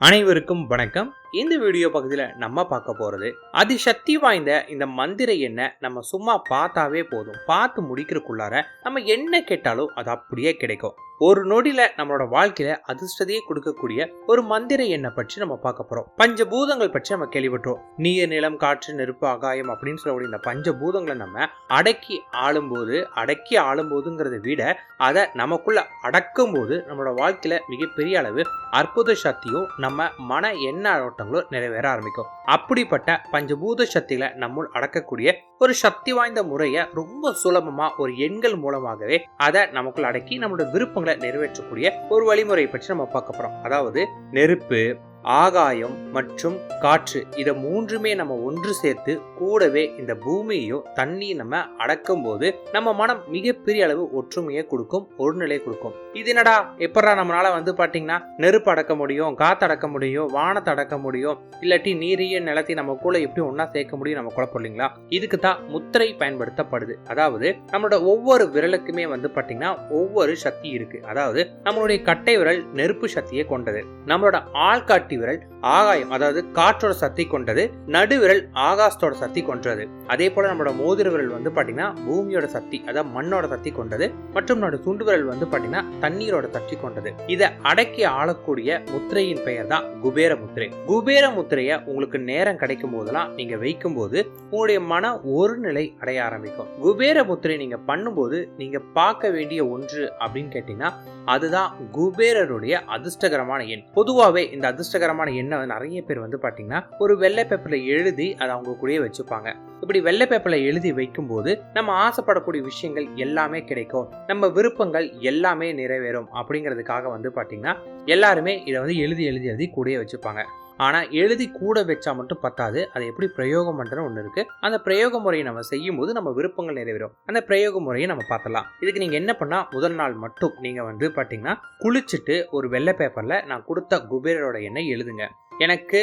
அனைவருக்கும் வணக்கம். இந்த வீடியோ பகுதியில் நம்ம பார்க்க போறது அதிசக்தி வாய்ந்த இந்த மந்திர எண்ணெய். நம்ம சும்மா பார்த்தாவே போதும், பார்த்து முடிக்கிறதுக்குள்ளார நம்ம என்ன கேட்டாலும் அது அப்படியே கிடைக்கும். ஒரு நொடியில நம்மளோட வாழ்க்கையில அதிர்ஷ்டத்தையே கொடுக்கக்கூடிய ஒரு மந்திர எண்ணெய் பற்றி நம்ம பார்க்க போறோம். பஞ்சபூதங்கள் பற்றி நம்ம கேள்விப்பட்டோம். நீர், நிலம், காற்று, நெருப்பு, ஆகாயம் அப்படின்னு சொல்லக்கூடிய இந்த பஞ்சபூதங்களை நம்ம அடக்கி ஆளும்போதுங்கிறத விட அதை நமக்குள்ள அடக்கும் போது நம்மளோட வாழ்க்கையில மிகப்பெரிய அளவு அற்புத சக்தியும் நம்ம மன எண்ண ஓட்டங்களும் நிறைவேற ஆரம்பிக்கும். அப்படிப்பட்ட பஞ்சபூத சக்திகளை நம்முள் அடக்கக்கூடிய ஒரு சக்தி வாய்ந்த முறையை ரொம்ப சுலபமா ஒரு எண்கள் மூலமாகவே அதை நமக்குள்ள அடக்கி நம்மளோட விருப்பங்களை நிறைவேற்றக்கூடிய ஒரு வழிமுறை பற்றி நம்ம பார்க்க போறோம். அதாவது நெருப்பு, ஆகாயம் மற்றும் காற்று, இதை மூன்றுமே நம்ம ஒன்று சேர்த்து கூடவே இந்த பூமியையும் தண்ணி நம்ம அடக்கும் போது நம்ம மனம் மிகப்பெரிய அளவு ஒற்றுமையை கொடுக்கும், ஒரு நிலை கொடுக்கும். இது என்னடா எப்படா நம்மளால பாத்தீங்கன்னா நெருப்பு அடக்க முடியும், காத்து அடக்க முடியும், வானத்தை அடக்க முடியும், இல்லாட்டி நீரையும் நிலத்தையும் நம்ம கூட எப்படி ஒன்னா சேர்க்க முடியும், நம்ம குழப்பம் இல்லைங்களா? இதுக்கு தான் முத்திரை பயன்படுத்தப்படுது. அதாவது நம்மளோட ஒவ்வொரு விரலுக்குமே பாத்தீங்கன்னா ஒவ்வொரு சக்தி இருக்கு. அதாவது நம்மளுடைய கட்டை விரல் நெருப்பு சக்தியை கொண்டது, நம்மளோட ஆள்காட்டி விரல் ஆகாயம் அதாவது காற்றோட சக்தி கொண்டது, நடுவிரல் ஆகாசத்தோட சக்தி கொண்டது. அதே போல நம்மளோட மோதிர விரல் பாத்தீங்கன்னா பூமியோட சக்தி அதாவது மண்ணோட சக்தி கொண்டது, மற்றும் நம்மளோட துண்டு விரல் பாத்தீங்கன்னா தண்ணீரோட சக்தி கொண்டது. இதை அடக்கி ஆளக்கூடிய முத்திரையின் பெயர் தான் குபேர முத்திரை. குபேர முத்திரைய உங்களுக்கு நேரம் கிடைக்கும் போதெல்லாம் நீங்க வைக்கும் போது உங்களுடைய மன ஒரு நிலை அடைய ஆரம்பிக்கும். குபேர முத்திரை நீங்க பண்ணும்போது நீங்க பார்க்க வேண்டிய ஒன்று அப்படின்னு கேட்டீங்கன்னா அதுதான் குபேரருடைய அதிர்ஷ்டகரமான எண். பொதுவாகவே இந்த அதிர்ஷ்டகரமான எண்ணை நிறைய பேர் பாத்தீங்கன்னா ஒரு வெள்ளை பேப்பர்ல எழுதி அதை அவங்க கூடயே வச்சுப்பாங்க. இப்படி வெள்ளை பேப்பர்ல எழுதி வைக்கும் போது நம்ம ஆசைப்படக்கூடிய விஷயங்கள் எல்லாமே கிடைக்கும், நம்ம விருப்பங்கள் எல்லாமே நிறைவேறும் அப்படிங்கிறதுக்காக பாத்தீங்கன்னா எல்லாருமே இதை எழுதி கூடயே வச்சுப்பாங்க. ஆனா எழுதி கூட வச்சா மட்டும் பத்தாது, அதை எப்படி பிரயோகம் பண்றதுன்னு ஒண்ணு இருக்கு. அந்த பிரயோக முறையை நம்ம செய்யும் போது நம்ம விருப்பங்கள் நிறைவேறும். அந்த பிரயோக முறையை நம்ம பார்த்தலாம். இதுக்கு நீங்க என்ன பண்ணா முதல் நாள் மட்டும் நீங்க பாத்தீங்கன்னா குளிச்சுட்டு ஒரு வெள்ளை பேப்பர்ல நான் கொடுத்த குபேரரோட எண்ணெய் எழுதுங்க. எனக்கு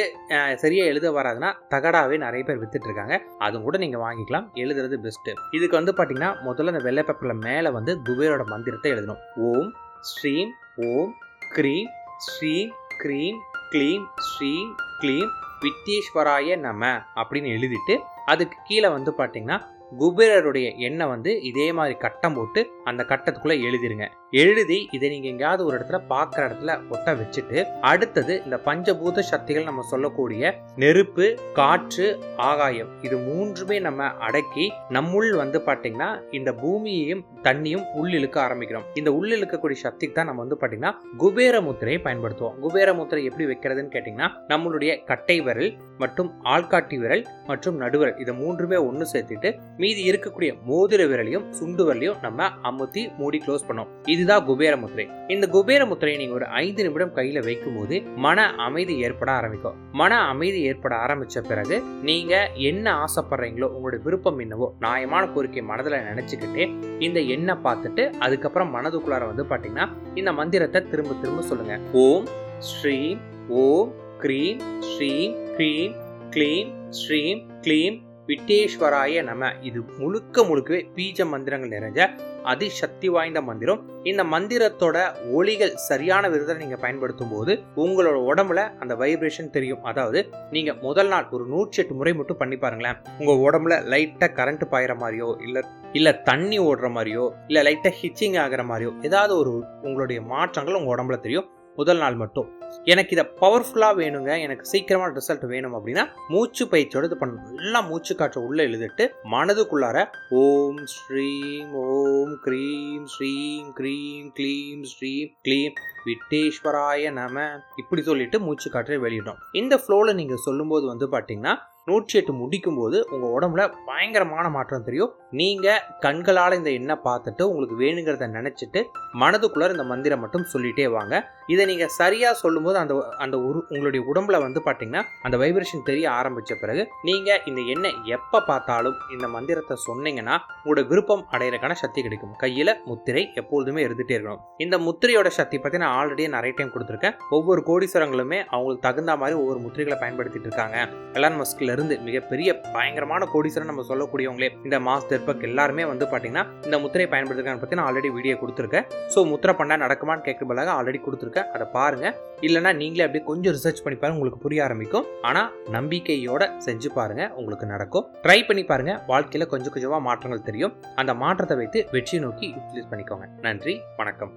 சரியா எழுத வராதுன்னா தகடாவே நிறைய பேர் வித்துட்டு இருக்காங்க, அதுவும் கூட நீங்க வாங்கிக்கலாம், எழுதுறது பெஸ்ட். இதுக்கு பாத்தீங்கன்னா முதல்ல அந்த வெள்ளை பேப்பர்ல மேல குபேரோட மந்திரத்தை எழுதணும். ஓம் ஸ்ரீம் ஓம் க்ரீம் ஸ்ரீம் க்ரீம் க்ளீம் ஸ்ரீம் க்ளீம் வித்தேஸ்வராய நம அப்படின்னு எழுதிட்டு அதுக்கு கீழே பாத்தீங்கன்னா குபேரருடைய எண்ணெய் இதே மாதிரி கட்டம் போட்டு அந்த கட்டத்துக்குள்ள எழுதிருங்க. எழுதி இதை நீங்க எங்கேயாவது ஒரு இடத்துல பாக்குற இடத்துல ஒட்ட வச்சுட்டு அடுத்தது இந்த பஞ்சபூத சக்திகள் நம்ம சொல்லக்கூடிய நெருப்பு, காற்று, ஆகாயம், இது மூன்றுமே நம்ம அடக்கி நம்முள் பாத்தீங்கன்னா இந்த பூமியையும் தண்ணியும் உள்ளிழுக்க ஆரம்பிக்கிறோம். இந்த உள்ளிழுக்கக்கூடிய சக்திக்கு தான் நம்ம பாத்தீங்கன்னா குபேர முத்திரையை பயன்படுத்துவோம். குபேர முத்திரை எப்படி வைக்கிறதுன்னு கேட்டீங்கன்னா நம்மளுடைய கட்டை விரல் மற்றும் ஆள்காட்டி விரல் மற்றும் நடுவிரல் இதை மூன்றுமே ஒன்னு சேர்த்துட்டு மீதி இருக்கக்கூடிய மோதிர விரலையும் சுண்டு விரலையும் நம்ம அமுத்தி மூடி க்ளோஸ் பண்ணோம். இதுதான் குபேர முத்திரை. இந்த குபேர முத்திரையை நீங்க ஒரு 5 நிமிடம் கையில வைக்கும் போது மன அமைதி ஏற்பட ஆரம்பிக்கும். மன அமைதி ஏற்பட ஆரம்பிச்ச பிறகு நீங்க என்ன ஆசைப்படுறீங்களோ, உங்களுடைய விருப்பம் என்னவோ, நியாயமான கோரிக்கை மனதுல நினைச்சுக்கிட்டே இந்த எண்ணெய் பார்த்துட்டு அதுக்கப்புறம் மனதுக்குள்ளார பாத்தீங்கன்னா இந்த மந்திரத்தை திரும்ப திரும்ப சொல்லுங்க. ஓம் ஸ்ரீம் ஓம் க்ரீம் ஸ்ரீம் க்ரீம் க்ளீம் ஸ்ரீம் க்ளீம் விட்டேஸ்வராய நம. இது முழுக்கவே பீஜ மந்திரங்கள் நிறைஞ்ச அதிசக்தி வாய்ந்த மந்திரம். இந்த மந்திரத்தோட ஒலிகள் சரியான விதத்தில் நீங்க பயன்படுத்தும் போது உங்களோட உடம்புல அந்த வைப்ரேஷன் தெரியும். அதாவது நீங்க முதல் நாள் ஒரு 108 முறை மட்டும் பண்ணி பாருங்களேன். உங்க உடம்புல லைட்டா கரண்ட் பாயிற மாதிரியோ இல்ல தண்ணி ஓடுற மாதிரியோ இல்ல லைட்டா ஹிச்சிங் ஆகிற மாதிரியோ ஏதாவது ஒரு உங்களுடைய மாற்றங்கள் உங்க உடம்புல தெரியும். முதல் நாள் மட்டும் எனக்கு இதை பவர்ஃபுல்லா வேணுங்க, எனக்கு சீக்கிரமான ரிசல்ட் வேணும் அப்படின்னா மூச்சு பயிற்சியோட இது பண்ணணும். நல்லா மூச்சு காற்றை உள்ள எழுதிட்டு மனதுக்குள்ளார ஓம் ஸ்ரீம் ஓம் க்ரீம் ஸ்ரீம் க்ரீம் க்ளீம் ஸ்ரீம் க்ளீம் விட்டேஸ்வராய நம இப்படி சொல்லிட்டு மூச்சு காற்றை வெளியிடும். இந்த ஃப்ளோல நீங்க சொல்லும் போது பாத்தீங்கன்னா 108 முடிக்கும் போது உங்க உடம்புல பயங்கரமான மாற்றம் தெரியும். நீங்க கண்களால இந்த எண்ணெய் பார்த்துட்டு உங்களுக்கு வேணுங்கிறத நினைச்சிட்டு மனதுக்குள்ள இந்த மந்திரம் மட்டும் சொல்லிட்டே வாங்க. இதை நீங்க சரியா சொல்லும் போது அந்த உங்களுடைய உடம்புல பாத்தீங்கன்னா அந்த வைப்ரேஷன் தெரிய ஆரம்பிச்ச பிறகு நீங்க இந்த எண்ணெய் எப்ப பார்த்தாலும் இந்த மந்திரத்தை சொன்னீங்கன்னா உங்களோட விருப்பம் அடையிறதுக்கான சக்தி கிடைக்கும். கையில முத்திரை எப்பொழுதுமே இருந்துட்டே இருக்கணும். இந்த முத்திரையோட சக்தி பத்தி நான் ஆல்ரெடி நிறைய டைம் கொடுத்துருக்கேன். ஒவ்வொரு கோடீஸ்வரங்களுமே அவங்களுக்கு தகுந்த மாதிரி ஒவ்வொரு முத்திரைகளை பயன்படுத்திட்டு இருக்காங்க. எலான் மஸ்க்ல இருந்து மிகப்பெரிய பயங்கரமான கோடீஸ்வரன் நம்ம சொல்லக்கூடியவங்களே இந்த மாஸ் தெர்பக் எல்லாருமே வந்து பாத்தீங்கன்னா இந்த முத்திரை பயன்படுத்திருக்காங்க பத்தி நான் ஆல்ரெடி வீடியோ கொடுத்துருக்கேன். ஸோ முத்திரை பண்ணா நடக்குமான்னு கேட்கறதுக்காக ஆல்ரெடி கொடுத்துருக்கேன், அதை பாருங்க. இல்லைன்னா நீங்களே அப்படியே கொஞ்சம் ரிசர்ச் பண்ணி பாருங்க, உங்களுக்கு புரிய ஆரம்பிக்கும். ஆனா நம்பிக்கையோட செஞ்சு பாருங்க, உங்களுக்கு நடக்கும். ட்ரை பண்ணி பாருங்க, வாழ்க்கையில கொஞ்சம் கொஞ்சமா மாற்றங்கள் தெரியும். அந்த மாற்றத்தை வைத்து வெற்றி நோக்கி யூட்டிலைஸ் பண்ணிக்கோங்க. நன்றி, வணக்கம்.